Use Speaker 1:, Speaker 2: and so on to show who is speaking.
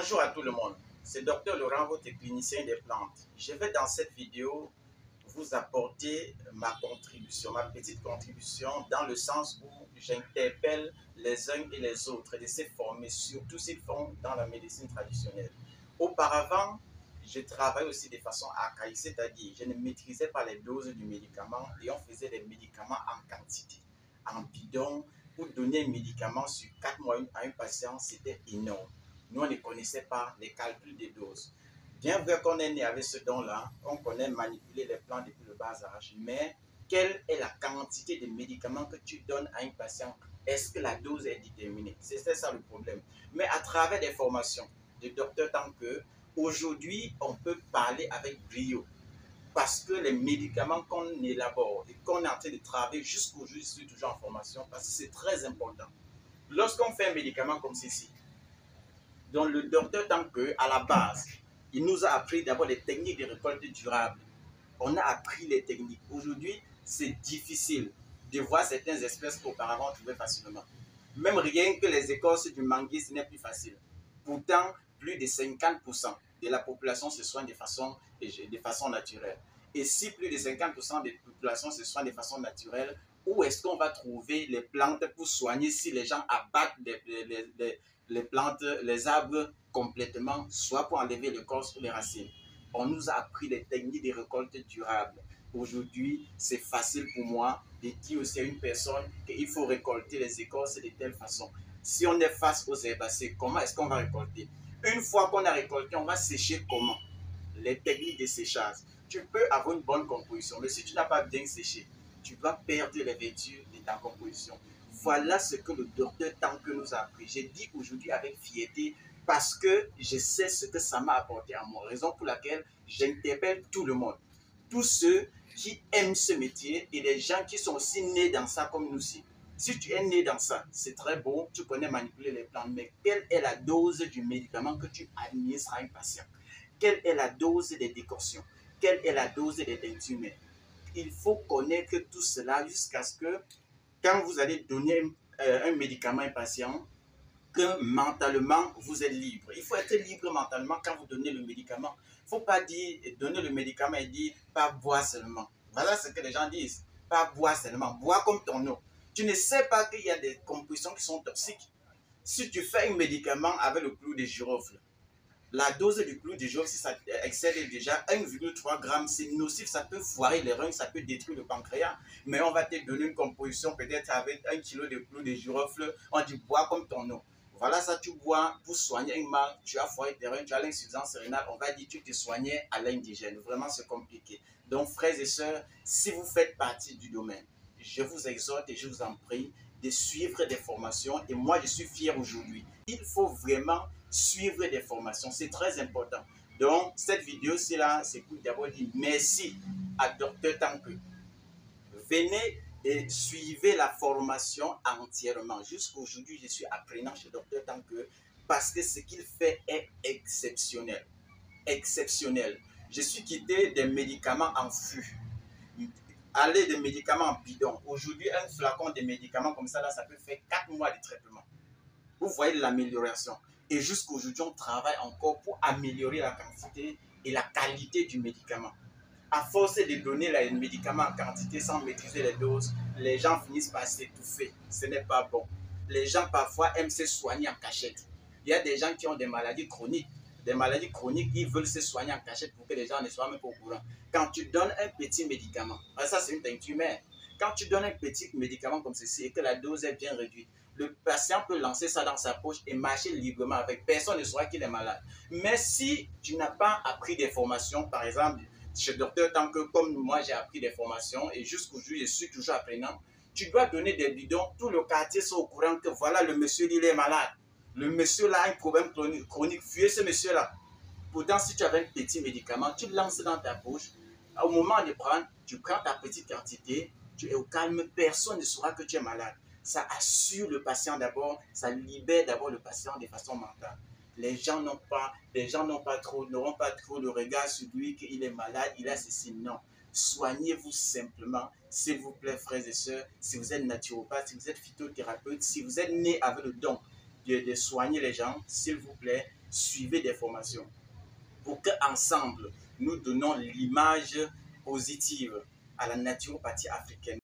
Speaker 1: Bonjour à tout le monde, c'est Dr Laurent, votre clinicien des plantes. Je vais dans cette vidéo vous apporter ma contribution, ma petite contribution dans le sens où j'interpelle les uns et les autres de se former, surtout s'ils font dans la médecine traditionnelle. Auparavant, je travaillais aussi de façon archaïque, c'est-à-dire je ne maîtrisais pas les doses du médicament et on faisait des médicaments en quantité, en bidon. Pour donner un médicament sur 4 mois à un patient, c'était énorme. Nous, on ne connaissait pas les calculs des doses. Bien vrai qu'on est né avec ce don-là, on connaît manipuler les plantes depuis le bas âge, mais quelle est la quantité de médicaments que tu donnes à un patient? Est-ce que la dose est déterminée? C'est ça le problème. Mais à travers des formations de docteurs tant que, aujourd'hui, on peut parler avec brio. Parce que les médicaments qu'on élabore et qu'on est en train de travailler jusqu'aujourd'hui, je suis toujours en formation, parce que c'est très important. Lorsqu'on fait un médicament comme ceci, dont le docteur tant que, à la base, il nous a appris d'abord les techniques de récolte durable. On a appris les techniques. Aujourd'hui, c'est difficile de voir certaines espèces qu'auparavant on trouvait facilement. Même rien que les écorces du manguier, ce n'est plus facile. Pourtant, plus de 50% de la population se soigne de façon naturelle. Et si plus de 50% de la population se soigne de façon naturelle, où est-ce qu'on va trouver les plantes pour soigner si les gens abattent les plantes, les arbres complètement, soit pour enlever l'écorce ou les racines? On nous a appris les techniques de récolte durable. Aujourd'hui, c'est facile pour moi de dire aussi à une personne qu'il faut récolter les écorces de telle façon. Si on est face aux herbacées, comment est-ce qu'on va récolter? Une fois qu'on a récolté, on va sécher comment? Les techniques de séchage. Tu peux avoir une bonne composition, mais si tu n'as pas bien séché, tu vas perdre les vertus de ta composition. Voilà ce que le docteur Tanque nous a appris. J'ai dit aujourd'hui avec fierté parce que je sais ce que ça m'a apporté à moi. Raison pour laquelle j'interpelle tout le monde. Tous ceux qui aiment ce métier et les gens qui sont aussi nés dans ça comme nous aussi. Si tu es né dans ça, c'est très beau, tu connais manipuler les plantes, mais quelle est la dose du médicament que tu administres à un patient? Quelle est la dose des décoctions? Quelle est la dose des dentumés? Il faut connaître tout cela jusqu'à ce que, quand vous allez donner un médicament à un patient, que mentalement, vous êtes libre. Il faut être libre mentalement quand vous donnez le médicament. Il ne faut pas dire, donner le médicament et dire, pas boire seulement. Voilà ce que les gens disent. Pas boire seulement. Bois comme ton eau. Tu ne sais pas qu'il y a des compositions qui sont toxiques. Si tu fais un médicament avec le clou de girofle, la dose du clou de girofle, si ça excède déjà 1,3 g, c'est nocif, ça peut foirer les reins, ça peut détruire le pancréas. Mais on va te donner une composition peut-être avec 1 kg de clou de girofle, on dit bois comme ton eau. Voilà ça, tu bois pour soigner un mal, tu as foiré tes reins, tu as l'insuffisance rénale, on va dire tu te soignais à l'indigène. Vraiment, c'est compliqué. Donc, frères et sœurs, si vous faites partie du domaine, je vous exhorte et je vous en prie de suivre des formations. Et moi, je suis fier aujourd'hui. Il faut vraiment suivre des formations. C'est très important. Donc, cette vidéo-ci là, c'est pour d'abord dire merci à Dr Tanque. Venez et suivez la formation entièrement. Jusqu'aujourd'hui, je suis apprenant chez Dr Tanque parce que ce qu'il fait est exceptionnel. Exceptionnel. Je suis quitté des médicaments en fût. Aller des médicaments en bidon. Aujourd'hui, un flacon de médicaments comme ça, là, ça peut faire 4 mois de traitement. Vous voyez l'amélioration. Et jusqu'aujourd'hui, on travaille encore pour améliorer la quantité et la qualité du médicament. À force de donner les médicaments en quantité sans maîtriser les doses, les gens finissent par s'étouffer. Ce n'est pas bon. Les gens parfois aiment se soigner en cachette. Il y a des gens qui ont des maladies chroniques. Des maladies chroniques, ils veulent se soigner en cachette pour que les gens ne soient même pas au courant. Quand tu donnes un petit médicament, ça c'est une teinture mère. Quand tu donnes un petit médicament comme ceci et que la dose est bien réduite, le patient peut lancer ça dans sa poche et marcher librement avec. Personne ne saura qu'il est malade. Mais si tu n'as pas appris des formations, par exemple, chez Dr Tanque, comme moi j'ai appris des formations et jusqu'aujourd'hui je suis toujours apprenant, tu dois donner des bidons, tout le quartier soit au courant que voilà, le monsieur il est malade. Le monsieur là a un problème chronique, fuyez ce monsieur là. Pourtant, si tu avais un petit médicament, tu le lances dans ta bouche, au moment de prendre, tu prends ta petite quantité, tu es au calme, personne ne saura que tu es malade. Ça assure le patient d'abord, ça libère d'abord le patient de façon mentale. Les gens n'auront pas trop le regard sur lui qu'il est malade, il a ceci. Non. Soignez-vous simplement, s'il vous plaît, frères et sœurs. Si vous êtes naturopathe, si vous êtes phytothérapeute, si vous êtes né avec le don de soigner les gens, s'il vous plaît, suivez des formations pour qu'ensemble, nous donnons l'image positive à la naturopathie africaine.